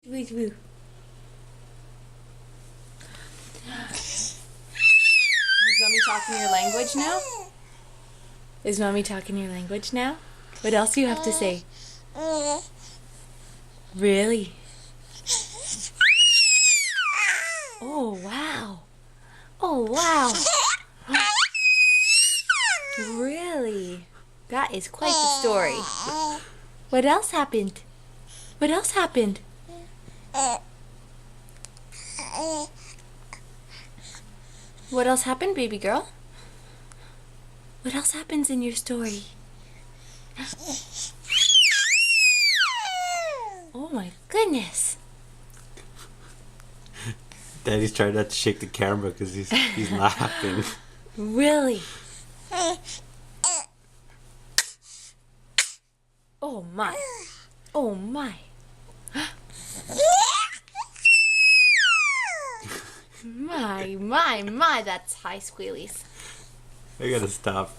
Woo, woo. Is Mommy talking your language now? Is Mommy talking your language now? What else do you have to say? Really? Oh, wow. Oh, wow. Really? That is quite the story. What else happened? What else happened? What else happened, baby girl? What else happens in your story? Oh my goodness. Daddy's trying not to shake the camera because he's laughing. Really? Oh my. Oh my. My, that's high squealies. I gotta stop.